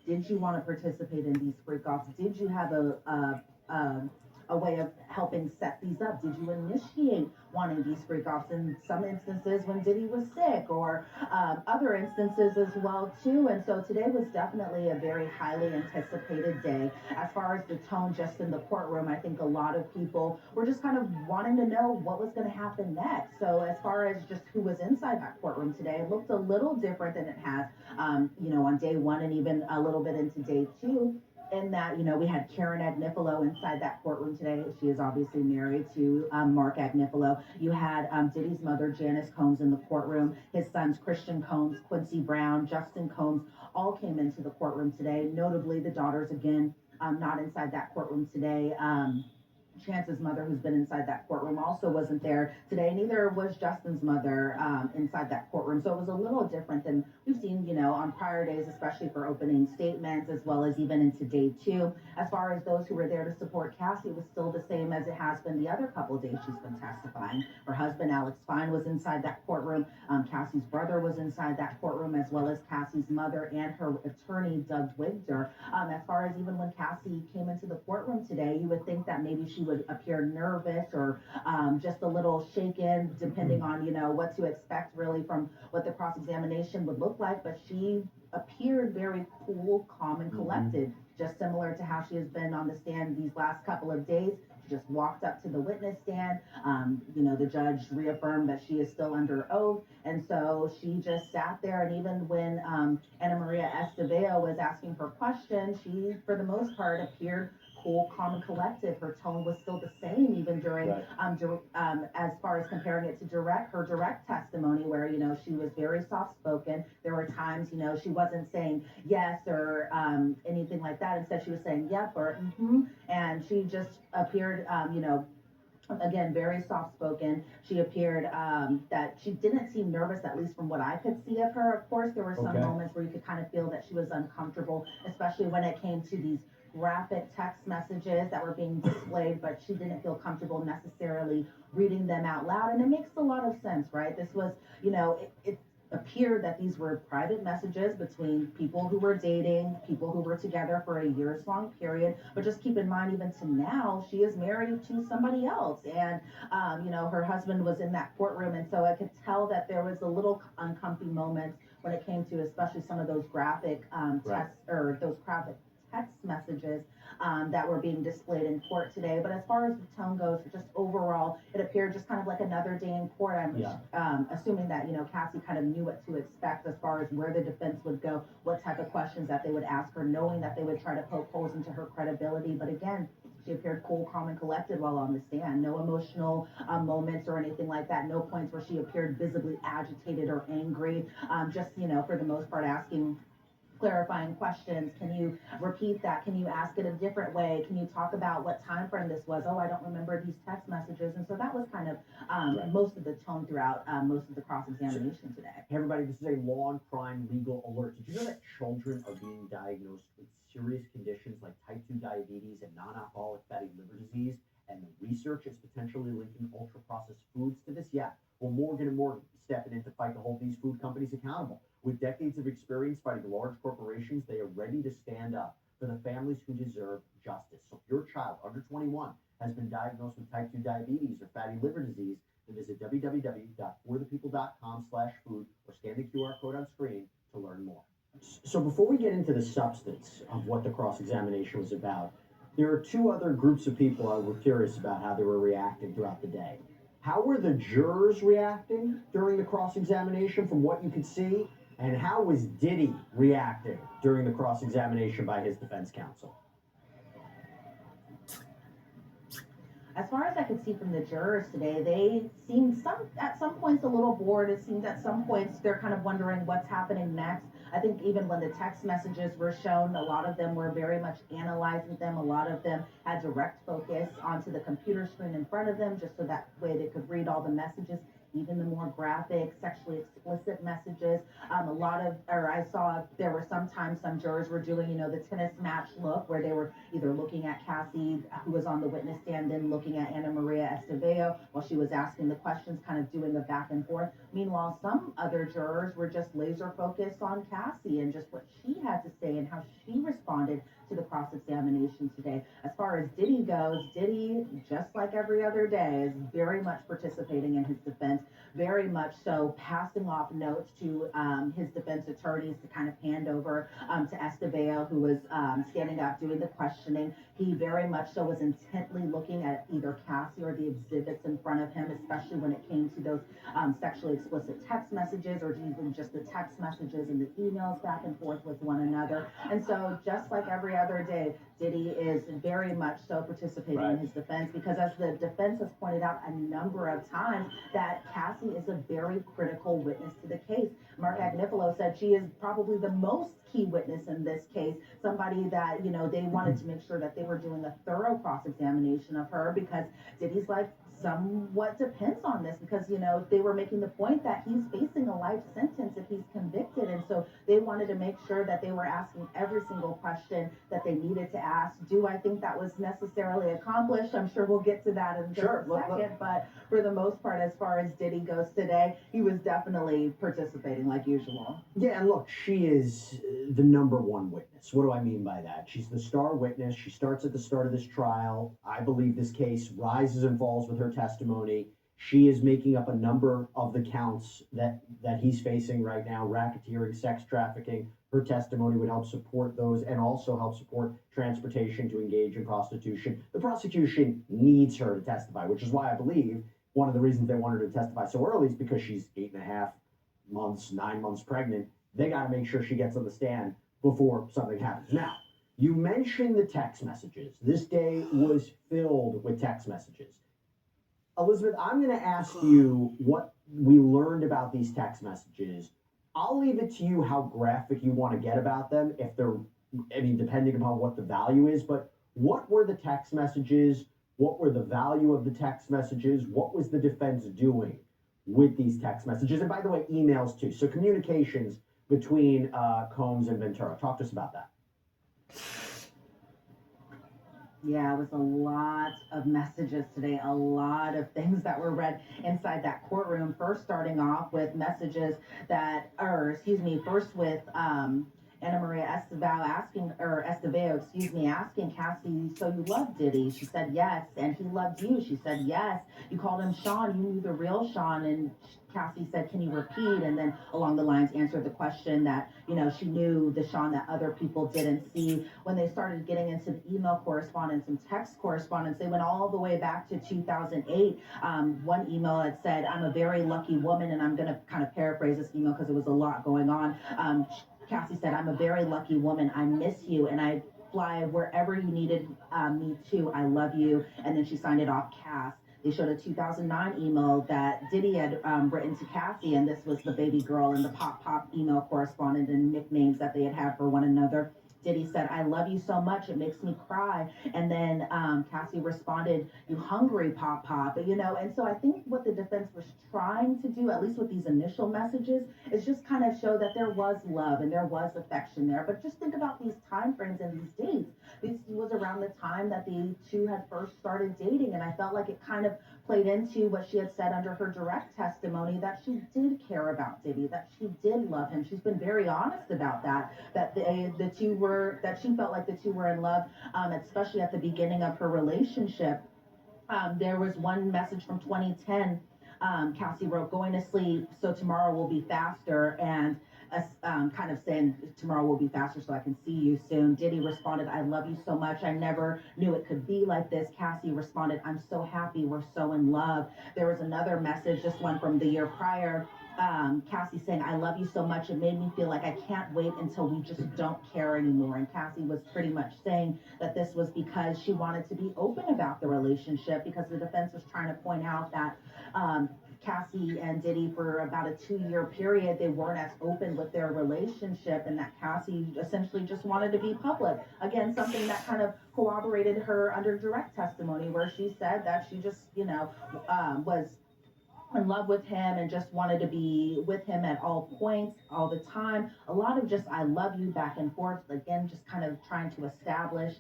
Did you want to participate in these freak-offs? Did you have a way of helping set these up? Did you initiate wanting these freak-offs? In some instances, when Diddy was sick, or other instances as well too. And so today was definitely a very highly anticipated day. As far as the tone just in the courtroom, I think a lot of people were just kind of wanting to know what was going to happen next. So as far as just who was inside that courtroom today, it looked a little different than it has, on day one and even a little bit into day two. In that, we had Karen Agnifilo inside that courtroom today. She is obviously married to Mark Agnifilo. You had Diddy's mother, Janice Combs, in the courtroom. His sons, Christian Combs, Quincy Brown, Justin Combs, all came into the courtroom today. Notably, the daughters, again, not inside that courtroom today. Chance's mother, who's been inside that courtroom, also wasn't there today. Neither was Justin's mother inside that courtroom. So it was a little different than we've seen, on prior days, especially for opening statements, as well as even into day two. As far as those who were there to support Cassie, it was still the same as it has been the other couple of days she's been testifying. Her husband, Alex Fine, was inside that courtroom. Cassie's brother was inside that courtroom, as well as Cassie's mother and her attorney, Doug Wigder. As far as even when Cassie came into the courtroom today, you would think that maybe she would appear nervous or just a little shaken, depending on what to expect really from what the cross-examination would look like. But she appeared very cool, calm, and collected, just similar to how she has been on the stand these last couple of days. She just walked up to the witness stand. The judge reaffirmed that she is still under oath, and so she just sat there. And even when Ana Maria Esteveo was asking her questions, she, for the most part, appeared cool, calm, and collected. Her tone was still the same, even during, as far as comparing it to her direct testimony, where she was very soft spoken. There were times she wasn't saying yes or anything like that. Instead, she was saying yep or and she just appeared, again, very soft spoken. She appeared that she didn't seem nervous, at least from what I could see of her. Of course, there were some moments where you could kind of feel that she was uncomfortable, especially when it came to these graphic text messages that were being displayed, but she didn't feel comfortable necessarily reading them out loud. And it makes a lot of sense, right? This was, it appeared that these were private messages between people who were dating, people who were together for a years long period. But just keep in mind, even to now, she is married to somebody else. And, her husband was in that courtroom. And so I could tell that there was a little uncomfy moments when it came to especially some of those graphic tests or those graphic text messages that were being displayed in court today. But as far as the tone goes, just overall, it appeared just kind of like another day in court. I'm assuming that, Cassie kind of knew what to expect as far as where the defense would go, what type of questions that they would ask her, knowing that they would try to poke holes into her credibility. But again, she appeared cool, calm, and collected while on the stand. No emotional moments or anything like that. No points where she appeared visibly agitated or angry. Just, for the most part, asking clarifying questions. Can you repeat that? Can you ask it a different way? Can you talk about what time frame this was? Oh, I don't remember these text messages. And so that was kind of most of the tone throughout most of the cross-examination today. Hey everybody, this is a law and crime legal alert. Did you know that children are being diagnosed with serious conditions like type 2 diabetes and non-alcoholic fatty liver disease? And the research is potentially linking ultra-processed foods to this? Yeah. Well, Morgan & Morgan is stepping in to fight to hold these food companies accountable. With decades of experience fighting large corporations, they are ready to stand up for the families who deserve justice. So if your child under 21 has been diagnosed with type 2 diabetes or fatty liver disease, then visit www.forthepeople.com/food or scan the QR code on screen to learn more. So before we get into the substance of what the cross-examination was about, there are two other groups of people I was curious about how they were reacting throughout the day. How were the jurors reacting during the cross-examination from what you could see? And how was Diddy reacting during the cross-examination by his defense counsel? As far as I could see from the jurors today, they seemed at some points a little bored. It seems at some points they're kind of wondering what's happening next. I think even when the text messages were shown, a lot of them were very much analyzing them. A lot of them had direct focus onto the computer screen in front of them, just so that way they could read all the messages. even the more graphic, sexually explicit messages. A lot of, or I saw there were sometimes some jurors were doing, the tennis match look where they were either looking at Cassie, who was on the witness stand, then looking at Ana Maria Estevao while she was asking the questions, kind of doing a back and forth. Meanwhile, some other jurors were just laser focused on Cassie and just what she had to say and how she responded to the cross examination today. As far as Diddy goes, Diddy, just like every other day, is very much participating in his defense, very much so passing off notes to his defense attorneys to kind of hand over to Estevao, who was standing up doing the questioning. He very much so was intently looking at either Cassie or the exhibits in front of him, especially when it came to those sexually explicit text messages or even just the text messages and the emails back and forth with one another. And so, just like every other day, Diddy is very much so participating in his defense because, as the defense has pointed out a number of times, that Cassie is a very critical witness to the case. Mark Agnifilo said she is probably the most key witness in this case, somebody that, they wanted to make sure that they were doing a thorough cross-examination of her because Diddy's like, somewhat depends on this because they were making the point that he's facing a life sentence if he's convicted, and so they wanted to make sure that they were asking every single question that they needed to ask. Do I think that was necessarily accomplished? I'm sure we'll get to that in just a second. But for the most part, as far as Diddy goes today, he was definitely participating like usual. Yeah, and look, she is the number one witness. What do I mean by that? She's the star witness. She starts at the start of this trial. I believe this case rises and falls with her testimony. She is making up a number of the counts that he's facing right now: racketeering, sex trafficking. Her testimony would help support those and also help support transportation to engage in prostitution. The prosecution needs her to testify, which is why I believe one of the reasons they want her to testify so early is because she's 8.5 months, 9 months pregnant. They got to make sure she gets on the stand before something happens. Now, you mentioned the text messages. This day was filled with text messages. Elizabeth, I'm going to ask you what we learned about these text messages. I'll leave it to you how graphic you want to get about them, if they're, depending upon what the value is, but what were the text messages? What were the value of the text messages? What was the defense doing with these text messages? And by the way, emails too. So communications between Combs and Ventura. Talk to us about that. Yeah, it was a lot of messages today, a lot of things that were read inside that courtroom. First, starting off with messages first with Ana Maria Estevao, asking Cassie, so you loved Diddy? She said yes. And he loved you? She said yes. You called him Sean. You knew the real Sean. And Cassie said, can you repeat? And then along the lines answered the question that, she knew the Sean that other people didn't see. When they started getting into the email correspondence and text correspondence, they went all the way back to 2008. One email had said, I'm a very lucky woman, and I'm going to kind of paraphrase this email because it was a lot going on. Cassie said, I'm a very lucky woman. I miss you, and I fly wherever you needed me to. I love you. And then she signed it off, Cass. They showed a 2009 email that Diddy had written to Cassie, and this was the baby girl and the pop email correspondent and nicknames that they had for one another. Diddy said, I love you so much, it makes me cry. And then Cassie responded, you hungry, Pop Pop. And so I think what the defense was trying to do, at least with these initial messages, is just kind of show that there was love and there was affection there. But just think about these time frames and these dates. This was around the time that the two had first started dating, and I felt like it kind of played into what she had said under her direct testimony, that she did care about Diddy, that she did love him. She's been very honest about that that she felt like the two were in love, especially at the beginning of her relationship. There was one message from 2010. Cassie wrote, going to sleep so tomorrow will be faster, and kind of saying tomorrow will be faster so I can see you soon. Diddy responded, I love you so much. I never knew it could be like this. Cassie responded, I'm so happy. We're so in love. There was another message, this one from the year prior. Cassie saying, I love you so much. It made me feel like I can't wait until we just don't care anymore. And Cassie was pretty much saying that this was because she wanted to be open about the relationship, because the defense was trying to point out that Cassie and Diddy, for about a 2-year period, they weren't as open with their relationship, and that Cassie essentially just wanted to be public. Again, something that kind of corroborated her under direct testimony, where she said that she just, was in love with him and just wanted to be with him at all points, all the time. A lot of just I love you back and forth. Again, just kind of trying to establish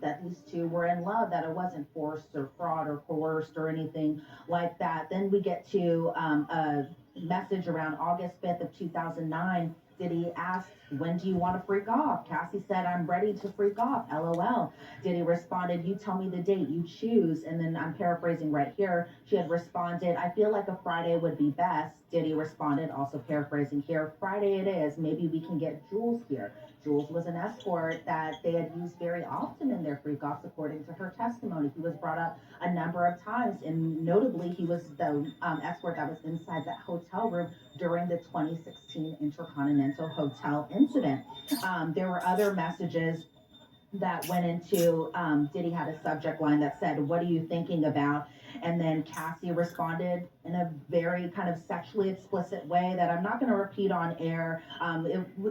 that these two were in love, that it wasn't forced or fraud or coerced or anything like that. Then we get to a message around August 5th of 2009. Diddy asked, when do you want to freak off? Cassie said, I'm ready to freak off. LOL. Diddy responded, you tell me the date you choose. And then I'm paraphrasing right here. She had responded, I feel like a Friday would be best. Diddy responded, also paraphrasing here, Friday it is. Maybe we can get Jules here. Jules was an escort that they had used very often in their freak offs, according to her testimony. He was brought up a number of times, and notably, he was the escort that was inside that hotel room during the 2016 Intercontinental Hotel incident. There were other messages that went into Diddy had a subject line that said, what are you thinking about? And then Cassie responded in a very kind of sexually explicit way that I'm not going to repeat on air.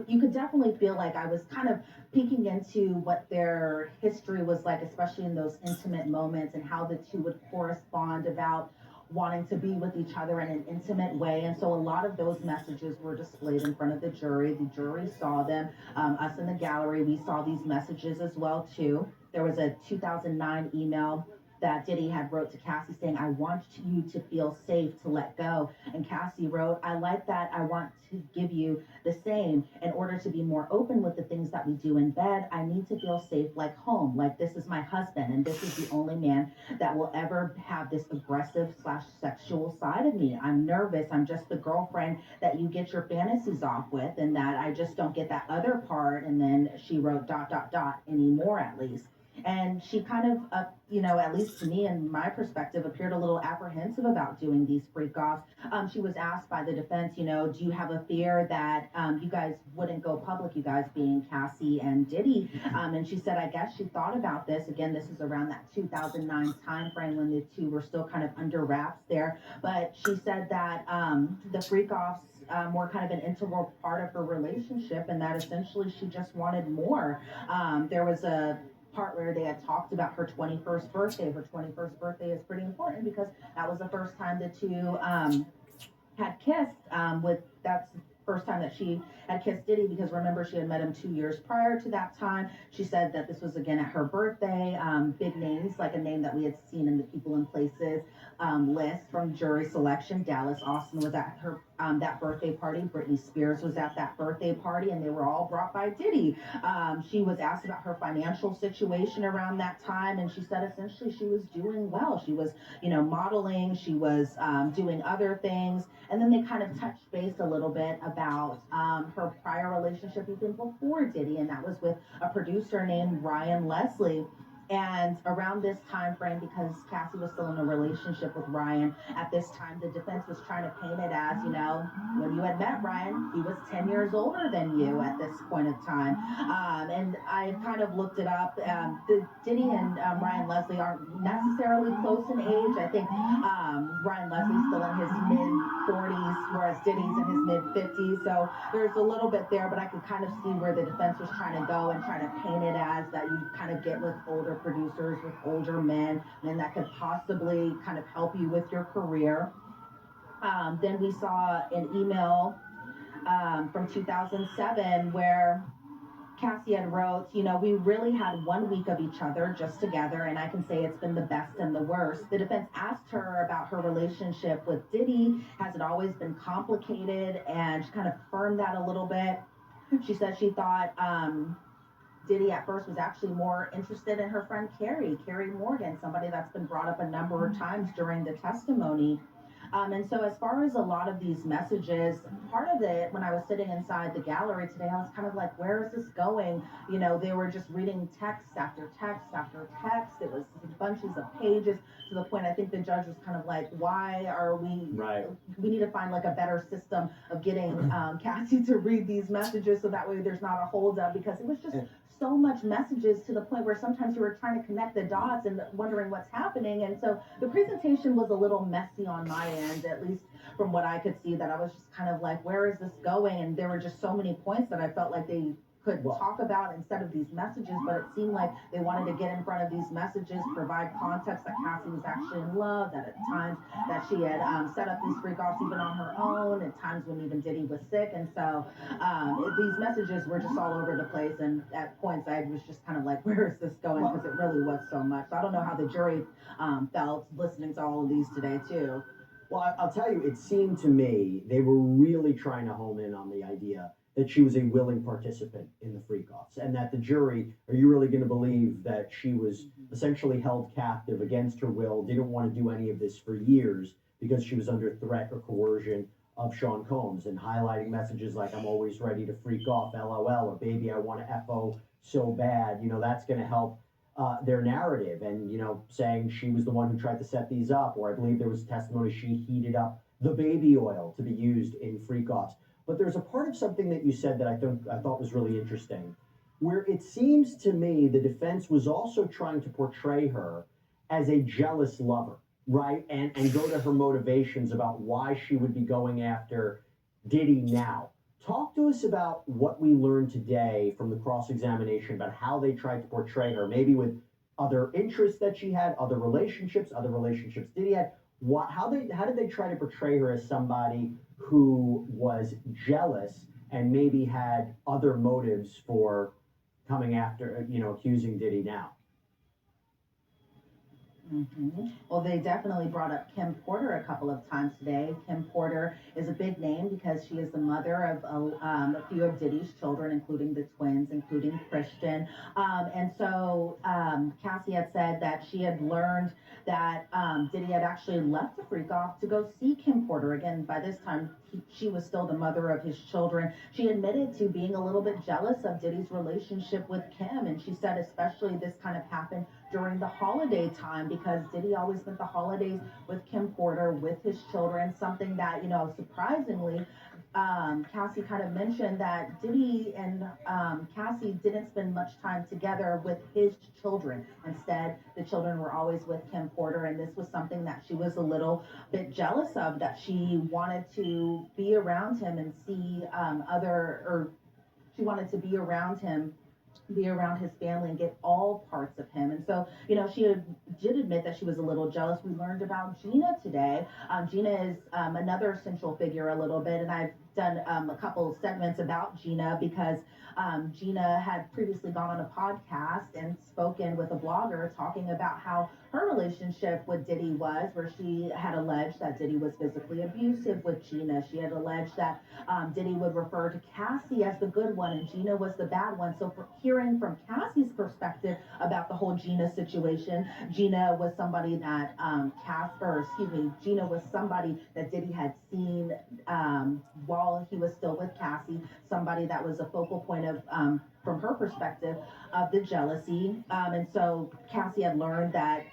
You could definitely feel like I was kind of peeking into what their history was like, especially in those intimate moments, and how the two would correspond about wanting to be with each other in an intimate way. And so a lot of those messages were displayed in front of the jury. The jury saw them. Us in the gallery, we saw these messages as well too. There was a 2009 email that Diddy had wrote to Cassie saying, I want you to feel safe to let go. And Cassie wrote, I like that. I want to give you the same. In order to be more open with the things that we do in bed, I need to feel safe like home, like this is my husband, and this is the only man that will ever have this aggressive slash sexual side of me. I'm nervous. I'm just the girlfriend that you get your fantasies off with, and that I just don't get that other part. And then she wrote dot dot dot anymore, at least. And she kind of, at least to me and my perspective, appeared a little apprehensive about doing these freak offs. She was asked by the defense, do you have a fear that you guys wouldn't go public, you guys being Cassie and Diddy? And she said, I guess she thought about this. Again, this is around that 2009 time frame when the two were still kind of under wraps there. But she said that the freak offs were kind of an integral part of her relationship, and that essentially she just wanted more. There was a part where they had talked about her 21st birthday. Her 21st birthday is pretty important because that was the first time the two had kissed. With That's the first time that she had kissed Diddy, because remember, she had met him 2 years prior to that time. She said that this was again at her birthday. Big names, like a name that we had seen in the People and Places list from jury selection. Dallas Austin was at her that birthday party. Britney Spears was at that birthday party, and they were all brought by Diddy. She was asked about her financial situation around that time, and she said essentially she was doing well. She was, modeling. She was doing other things, and then they kind of touched base a little bit about her prior relationship even before Diddy, and that was with a producer named Ryan Leslie. And around this time frame, because Cassie was still in a relationship with Ryan at this time, the defense was trying to paint it as, when you had met Ryan, he was 10 years older than you at this point of time. And I kind of looked it up. The Diddy and Ryan Leslie aren't necessarily close in age. I think Ryan Leslie's still in his mid 40s, whereas Diddy's in his mid 50s. So there's a little bit there, but I could kind of see where the defense was trying to go and trying to paint it as that you kind of get with older producers, with older men that could possibly kind of help you with your career. Then we saw an email from 2007 where Cassie had wrote, we really had 1 week of each other just together, and I can say it's been the best and the worst. The defense asked her about her relationship with Diddy. Has it always been complicated? And she kind of firmed that a little bit. She said she thought Diddy at first was actually more interested in her friend Carrie Morgan, somebody that's been brought up a number of times during the testimony. And so, as far as a lot of these messages, part of it, when I was sitting inside the gallery today, I was kind of like, where is this going? They were just reading text after text after text. It was bunches of pages, to the point I think the judge was kind of like, why are we, Right. We need to find like a better system of getting Cassie to read these messages so that way there's not a holdup, because it was just so much messages, to the point where sometimes you were trying to connect the dots and wondering what's happening. And so the presentation was a little messy on my end, at least from what I could see, that I was just kind of like, where is this going? And there were just so many points that I felt like they could Well, talk about instead of these messages, but it seemed like they wanted to get in front of these messages, provide context that Cassie was actually in love, that at times that she had set up these freak offs even on her own, at times when even Diddy was sick. And so these messages were just all over the place. And at points, I was just kind of like, where is this going? well, Because it really was so much. So I don't know how the jury felt listening to all of these today, too. Well, I'll tell you, it seemed to me they were really trying to home in on the idea that she was a willing participant in the freak offs, and that the jury, are you really going to believe that she was essentially held captive against her will, didn't want to do any of this for years because she was under threat or coercion of Sean Combs, and highlighting messages like, I'm always ready to freak off, LOL, or baby, I want to FO so bad. That's going to help their narrative, and saying she was the one who tried to set these up, or I believe there was testimony she heated up the baby oil to be used in freak offs. But there's a part of something that you said that I thought was really interesting, where it seems to me the defense was also trying to portray her as a jealous lover, right? And go to her motivations about why she would be going after Diddy now. Talk to us about what we learned today from the cross examination about how they tried to portray her, maybe with other interests that she had, other relationships Diddy had. How did they try to portray her as somebody who was jealous and maybe had other motives for coming after, accusing Diddy now? Well, they definitely brought up Kim Porter a couple of times today. Kim Porter is a big name because she is the mother of a few of Diddy's children, including the twins, including Christian. And so Cassie had said that she had learned that Diddy had actually left the freak off to go see Kim Porter. Again, by this time, she was still the mother of his children. She admitted to being a little bit jealous of Diddy's relationship with Kim. And she said, especially this kind of happened during the holiday time because Diddy always spent the holidays with Kim Porter, with his children, something that, surprisingly, Cassie kind of mentioned that Diddy and Cassie didn't spend much time together with his children. Instead, the children were always with Kim Porter, and this was something that she was a little bit jealous of, that she wanted to be around him and see she wanted to be around his family and get all parts of him. And so, she did admit that she was a little jealous. We learned about Gina today. Gina is another central figure a little bit, and I've done a couple of segments about Gina because Gina had previously gone on a podcast and spoken with a blogger talking about how her relationship with Diddy was, where she had alleged that Diddy was physically abusive with Gina. She had alleged that Diddy would refer to Cassie as the good one and Gina was the bad one. So for hearing from Cassie's perspective about the whole Gina situation, Gina was somebody that Gina was somebody that Diddy had seen while he was still with Cassie, somebody that was a focal point of from her perspective of the jealousy. And so Cassie had learned that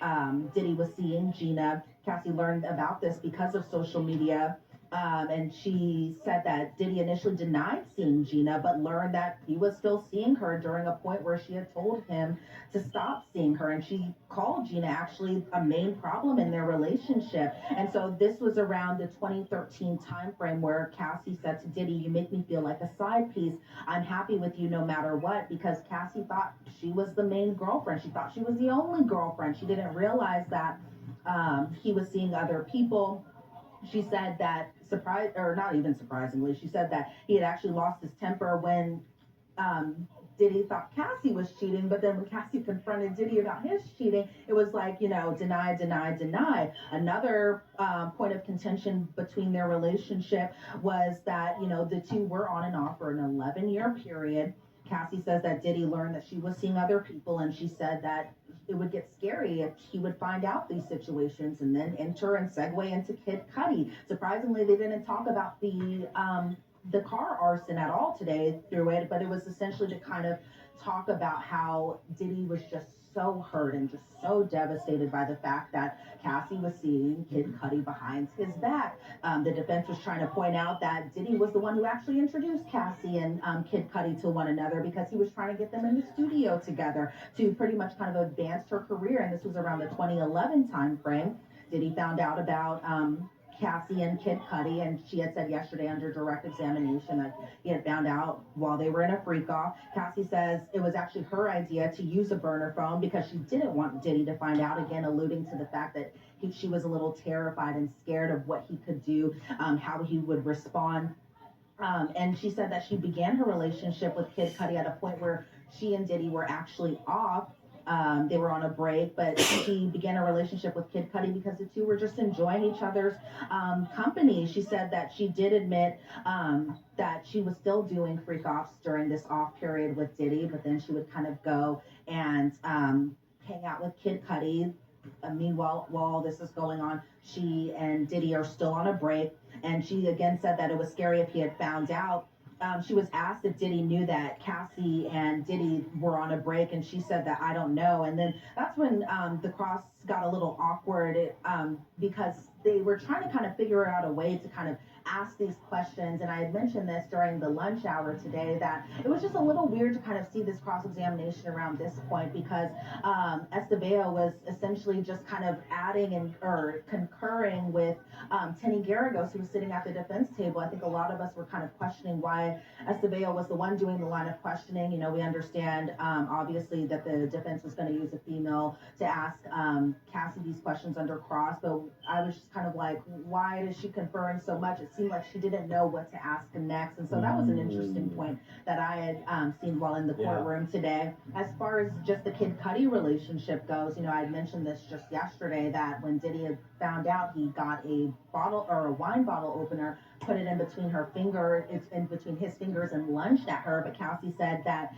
Diddy was seeing Gina. Cassie learned about this because of social media. And she said that Diddy initially denied seeing Gina, but learned that he was still seeing her during a point where she had told him to stop seeing her. And she called Gina actually a main problem in their relationship. And so this was around the 2013 timeframe where Cassie said to Diddy, "You make me feel like a side piece. I'm happy with you no matter what," because Cassie thought she was the main girlfriend. She thought she was the only girlfriend. She didn't realize that he was seeing other people. She said that not even surprisingly, she said that he had actually lost his temper when Diddy thought Cassie was cheating, but then when Cassie confronted Diddy about his cheating, it was like, deny, deny, deny. Another point of contention between their relationship was that, the two were on and off for an 11-year period. Cassie says that Diddy learned that she was seeing other people, and she said that it would get scary if he would find out these situations and then enter and segue into Kid Cudi. Surprisingly, they didn't talk about the car arson at all today through it, but it was essentially to kind of talk about how Diddy was just so hurt and just so devastated by the fact that Cassie was seeing Kid Cudi behind his back. The defense was trying to point out that Diddy was the one who actually introduced Cassie and Kid Cudi to one another because he was trying to get them in the studio together to pretty much kind of advance her career. And this was around the 2011 time frame. Diddy found out about Cassie and Kid Cudi, and she had said yesterday under direct examination that he had found out while they were in a freak off. Cassie says it was actually her idea to use a burner phone because she didn't want Diddy to find out, again, alluding to the fact that she was a little terrified and scared of what he could do, how he would respond. And she said that she began her relationship with Kid Cudi at a point where she and Diddy were actually off. They were on a break, but she began a relationship with Kid Cudi because the two were just enjoying each other's company. She said that she did admit that she was still doing freak offs during this off period with Diddy, but then she would kind of go and hang out with Kid Cudi. Meanwhile, while all this is going on, she and Diddy are still on a break. And she again said that it was scary if he had found out. She was asked if Diddy knew that Cassie and Diddy were on a break, and she said that I don't know. And then that's when the cross got a little awkward because they were trying to kind of figure out a way to kind of ask these questions. And I had mentioned this during the lunch hour today that it was just a little weird to kind of see this cross examination around this point because Estevao was essentially just kind of adding and or concurring with Tenny Garagos, who was sitting at the defense table. I think a lot of us were kind of questioning why Estevao was the one doing the line of questioning. You know, we understand obviously that the defense was going to use a female to ask Cassie these questions under cross, but I was just kind of like, why is she conferring so much? It seemed like she didn't know what to ask him next, and so that was an interesting point that I had seen while in the courtroom today. As far as just the Kid Cudi relationship goes, you know, I had mentioned this just yesterday that when Diddy had found out, he got a bottle or a wine bottle opener, put it in between her finger, it's in between his fingers, and lunged at her. But Cassie said that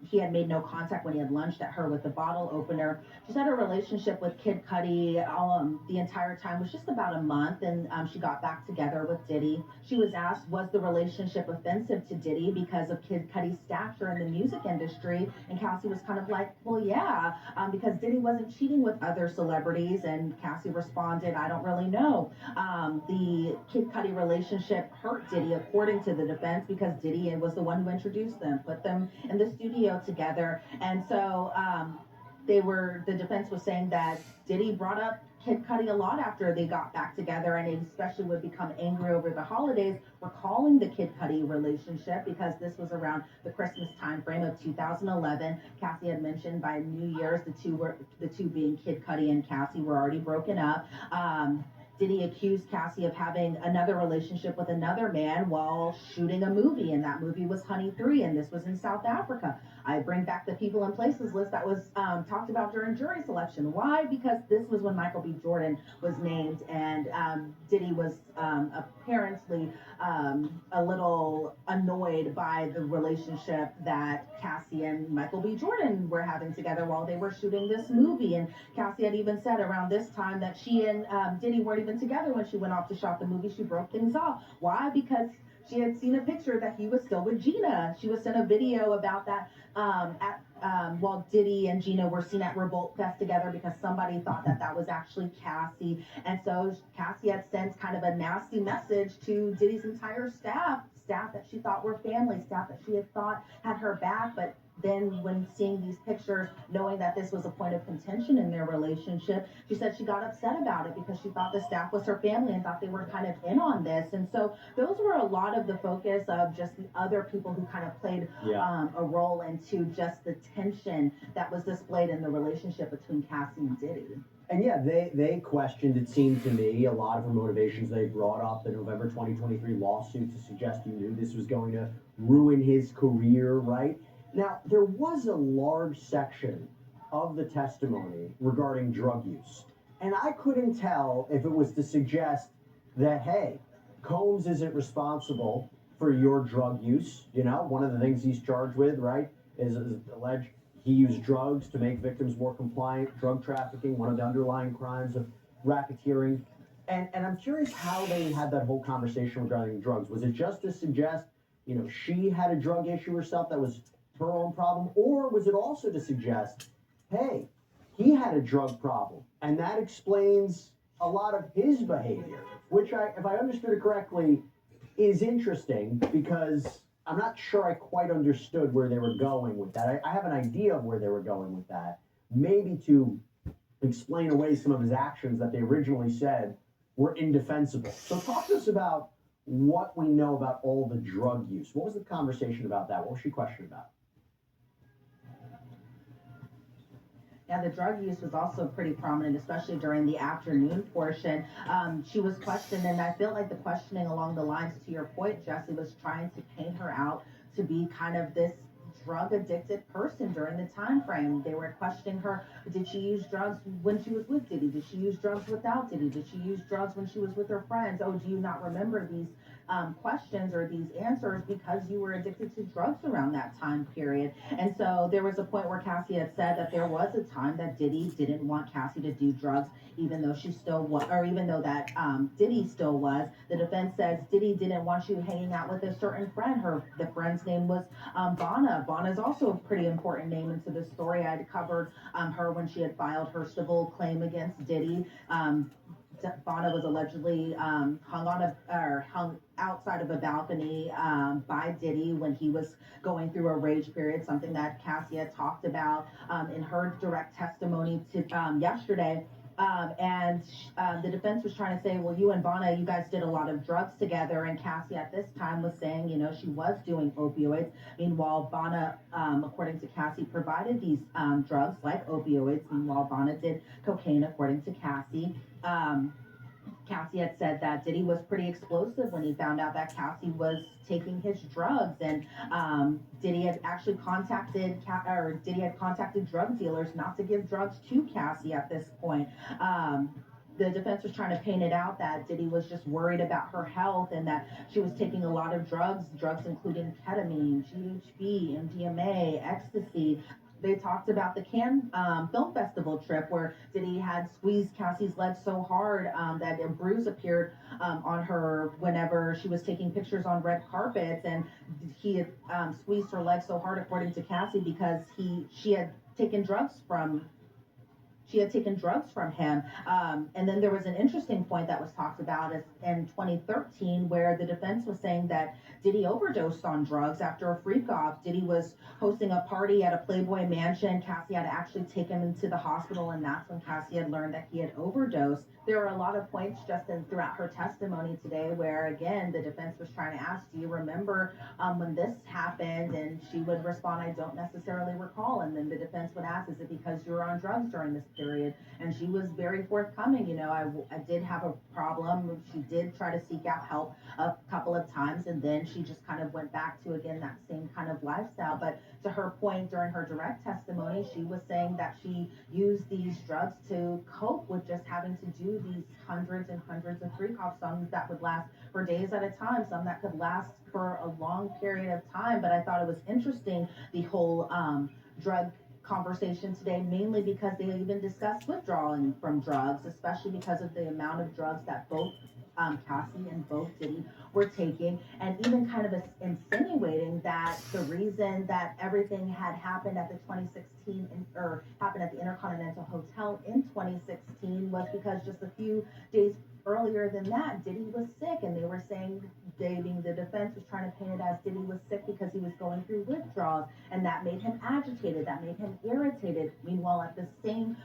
he had made no contact when he had lunged at her with the bottle opener. She said her relationship with Kid Cudi the entire time was just about a month, and she got back together with Diddy. She was asked, was the relationship offensive to Diddy because of Kid Cudi's stature in the music industry? And Cassie was kind of like, well, yeah, because Diddy wasn't cheating with other celebrities. And Cassie responded, I don't really know. The Kid Cudi relationship hurt Diddy, according to the defense, because Diddy was the one who introduced them, put them in the studio together. And so the defense was saying that Diddy brought up Kid Cudi a lot after they got back together, and he especially would become angry over the holidays, recalling the Kid Cudi relationship because this was around the Christmas time frame of 2011. Cassie had mentioned by New Year's the two being Kid Cudi and Cassie were already broken up. Diddy accused Cassie of having another relationship with another man while shooting a movie, and that movie was Honey 3, and this was in South Africa. I bring back the people and places list that was talked about during jury selection. Why? Because this was when Michael B. Jordan was named, and Diddy was apparently a little annoyed by the relationship that Cassie and Michael B. Jordan were having together while they were shooting this movie. And Cassie had even said around this time that she and Diddy weren't even together when she went off to shot the movie. She broke things off. Why? Because she had seen a picture that he was still with Gina. She was sent a video about that while Diddy and Gina were seen at Revolt Fest together because somebody thought that that was actually Cassie. And so Cassie had sent kind of a nasty message to Diddy's entire staff that she thought were family, staff that she had thought had her back. But then when seeing these pictures, knowing that this was a point of contention in their relationship, she said she got upset about it because she thought the staff was her family and thought they were kind of in on this. And so those were a lot of the focus of just the other people who kind of played a role into just the tension that was displayed in the relationship between Cassie and Diddy. And yeah, they questioned, it seemed to me, a lot of her motivations. They brought up the November 2023 lawsuit to suggest you knew this was going to ruin his career, right? Now, there was a large section of the testimony regarding drug use, and I couldn't tell if it was to suggest that, hey, Combs isn't responsible for your drug use. You know, one of the things he's charged with, right, is alleged he used drugs to make victims more compliant, drug trafficking, one of the underlying crimes of racketeering. And I'm curious how they had that whole conversation regarding drugs. Was it just to suggest, you know, she had a drug issue herself that was her own problem? Or was it also to suggest, hey, he had a drug problem, and that explains a lot of his behavior, which, if I understood it correctly, is interesting because I'm not sure I quite understood where they were going with that. I have an idea of where they were going with that, maybe to explain away some of his actions that they originally said were indefensible. So talk to us about what we know about all the drug use. What was the conversation about that? What was she questioned about? Yeah, the drug use was also pretty prominent, especially during the afternoon portion. She was questioned, and I feel like the questioning along the lines to your point, Jesse, was trying to paint her out to be kind of this drug addicted person during the time frame. They were questioning her. Did she use drugs when she was with Diddy? Did she use drugs without Diddy? Did she use drugs when she was with her friends? Oh, do you not remember these questions or these answers because you were addicted to drugs around that time period? And so there was a point where Cassie had said that there was a time that Diddy didn't want Cassie to do drugs, even though she still was, or even though that Diddy still was. The defense says Diddy didn't want you hanging out with a certain friend. The friend's name was Bonna. Bonna is also a pretty important name into this story. I had covered her when she had filed her civil claim against Diddy. Bonna was allegedly hung outside of a balcony by Diddy when he was going through a rage period, something that Cassie had talked about in her direct testimony to yesterday. And the defense was trying to say, well, you and Bonna, you guys did a lot of drugs together. And Cassie at this time was saying, she was doing opioids. Meanwhile, Bonna, according to Cassie, provided these drugs like opioids. Meanwhile, Bonna did cocaine, according to Cassie. Cassie had said that Diddy was pretty explosive when he found out that Cassie was taking his drugs, and Diddy had actually Diddy had contacted drug dealers not to give drugs to Cassie at this point. The defense was trying to paint it out that Diddy was just worried about her health and that she was taking a lot of drugs including ketamine, GHB, MDMA, ecstasy. They talked about the Cannes Film Festival trip where Diddy had squeezed Cassie's leg so hard that a bruise appeared on her whenever she was taking pictures on red carpets, and he had squeezed her leg so hard, according to Cassie, because she had taken drugs from him. And then there was an interesting point that was talked about in 2013 where the defense was saying that Diddy overdosed on drugs after a freak off. Diddy was hosting a party at a Playboy mansion. Cassie had to actually take him into the hospital, and that's when Cassie had learned that he had overdosed. There are a lot of points just throughout her testimony today where, again, the defense was trying to ask, do you remember when this happened? And she would respond, I don't necessarily recall. And then the defense would ask, is it because you were on drugs during this period? And she was very forthcoming. I did have a problem. She did try to seek out help a couple of times, and then she just kind of went back to, again, that same kind of lifestyle. But to her point during her direct testimony, she was saying that she used these drugs to cope with just having to do these hundreds and hundreds of freak offs, some that would last for days at a time, some that could last for a long period of time. But I thought it was interesting, the whole drug conversation today, mainly because they even discussed withdrawing from drugs, especially because of the amount of drugs that both Cassie and both Diddy were taking, and even kind of insinuating that the reason that everything had happened at the 2016 or happened at the Intercontinental Hotel in 2016 was because just a few days earlier than that, Diddy was sick, and they were saying, the defense was trying to paint it as Diddy was sick because he was going through withdrawals, and that made him agitated, that made him irritated. Meanwhile, at the same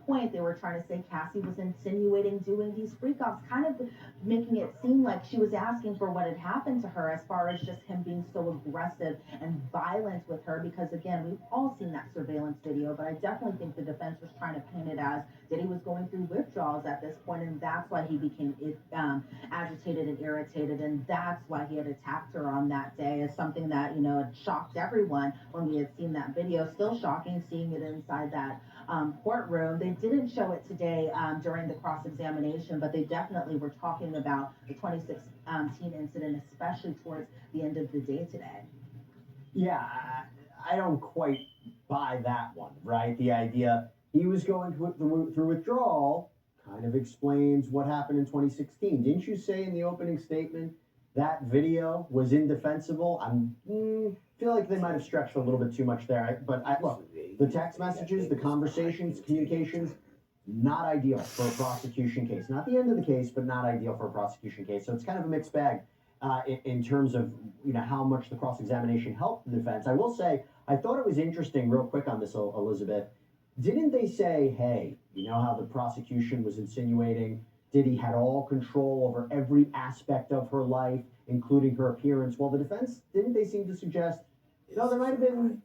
point, they were trying to say Cassie was insinuating doing these freak offs, kind of making it seem like she was asking for what had happened to her, as far as just him being so aggressive and violent with her. Because again, we've all seen that surveillance video, but I definitely think the defense was trying to paint it as Diddy was going through withdrawals at this point, and that's why he became agitated and irritated, and that's why he had attacked her on that day, as something that had shocked everyone when we had seen that video. Still shocking seeing it inside that courtroom. They didn't show it today during the cross-examination, but they definitely were talking about the 2016 incident, especially towards the end of the day today. Yeah, I don't quite buy that one, right? The idea he was going through withdrawal kind of explains what happened in 2016. Didn't you say in the opening statement that video was indefensible? I feel like they might have stretched a little bit too much there. But look, the text messages, the conversations, communications, not ideal for a prosecution case. Not the end of the case, but not ideal for a prosecution case. So it's kind of a mixed bag in terms of how much the cross-examination helped the defense. I will say, I thought it was interesting, real quick on this, Elizabeth. Didn't they say, hey, you know how the prosecution was insinuating Diddy had all control over every aspect of her life, including her appearance. Well, the defense, didn't they seem to suggest, no, there might have been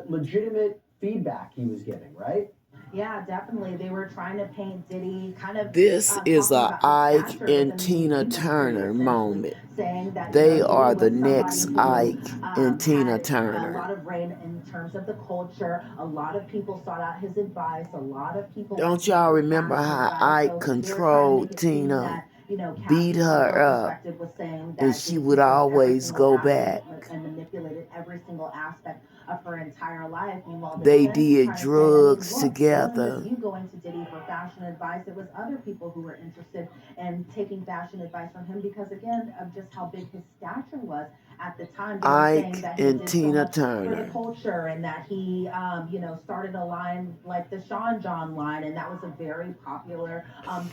legitimate feedback he was giving, right? Yeah, definitely. They were trying to paint Diddy kind of This is talking a about his Ike stature and within the music Tina industry, Turner essentially moment. saying that, you know, They Diddy are was the somebody next who Ike and Tina had a Turner. lot of reign in terms of the culture. A lot of people sought out his advice. A lot of people went Don't to him y'all for remember fashion how advice. Ike So they were trying to make controlled it seem Tina, that, you know, beat Cassie, from her her up, perspective, was saying and that she Diddy would controlled every always single go aspect back? and manipulated every single aspect of her entire life. Meanwhile, the They defense is did trying to say, I mean, drugs look, it wasn't just together. you going to Diddy for fashion advice. It was other people who were interested in taking fashion advice from him because, again, of just how big his stature was at the time. They were saying Ike that he and did so Tina much for the Turner. culture and that he, you know, started a line like the Sean John line, and that was a very popular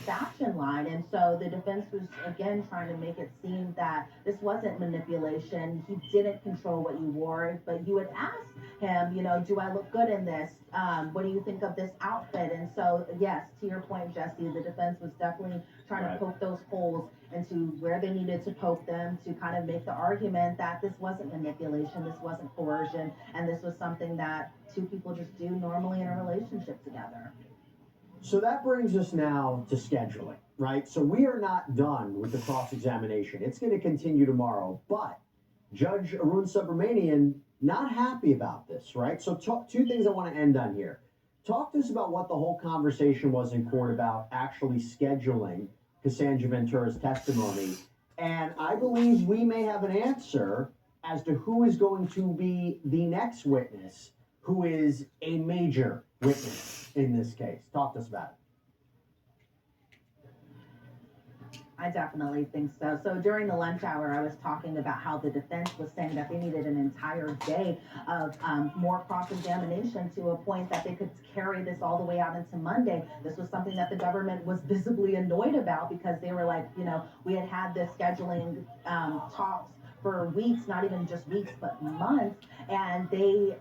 fashion line. And so the defense was, again, trying to make it seem that this wasn't manipulation. He didn't control what you wore, but you would ask him, you know, do I look good in this? What do you think of this outfit? And so, yes, to your point, Jesse, the defense was definitely trying to poke those holes into where they needed to poke them to kind of make the argument that this wasn't manipulation, this wasn't coercion, and this was something that two people just do normally in a relationship together. So that brings us now to scheduling, right? So we are not done with the cross examination. It's going to continue tomorrow, but Judge Arun Subramanian not happy about this, right? So two things I want to end on here. Talk to us about what the whole conversation was in court about actually scheduling Cassandra Ventura's testimony. And I believe we may have an answer as to who is going to be the next witness who is a major witness in this case. Talk to us about it. I definitely think so. So during the lunch hour, I was talking about how the defense was saying that they needed an entire day of more cross examination to a point that they could carry this all the way out into Monday. This was something that the government was visibly annoyed about because they were like, you know, we had this scheduling talks for weeks, not even just weeks, but months. And they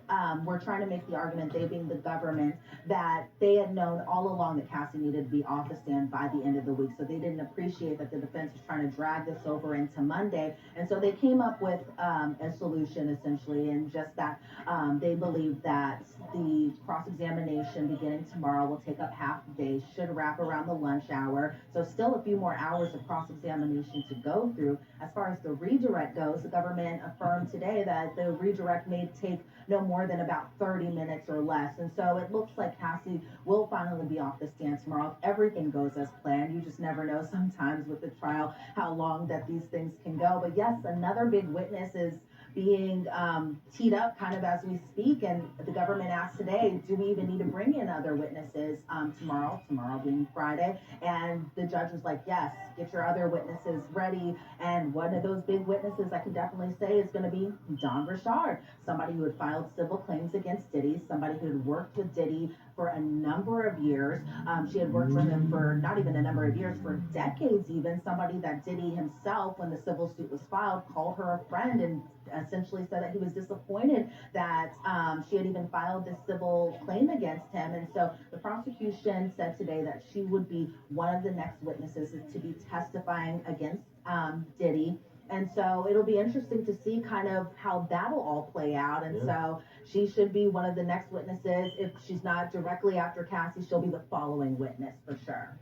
were trying to make the argument, they being the government, that they had known all along that Cassie needed to be off the stand by the end of the week. So they didn't appreciate that the defense was trying to drag this over into Monday. And so they came up with a solution, essentially, and just that they believe that the cross-examination beginning tomorrow will take up half the day, should wrap around the lunch hour. So still a few more hours of cross-examination to go through. As far as the redirect goes, the government affirmed today that the redirect may take no more than about 30 minutes or less. And so it looks like Cassie will finally be off the stand tomorrow if everything goes as planned. You just never know sometimes with the trial how long that these things can go. But yes, another big witness is being teed up kind of as we speak. And the government asked today, do we even need to bring in other witnesses tomorrow being Friday? And the judge was like, yes, get your other witnesses ready. And one of those big witnesses I can definitely say is going to be Don Richard, somebody who had filed civil claims against Diddy, somebody who had worked with Diddy for a number of years. She had worked with him for not even a number of years, for decades even. Somebody that Diddy himself, when the civil suit was filed, called her a friend and essentially said that he was disappointed that she had even filed this civil claim against him. And so the prosecution said today that she would be one of the next witnesses to be testifying against Diddy. And so it'll be interesting to see kind of how that'll all play out. And so she should be one of the next witnesses. If she's not directly after Cassie, she'll be the following witness for sure.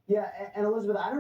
Yeah, and Elizabeth, I don't know.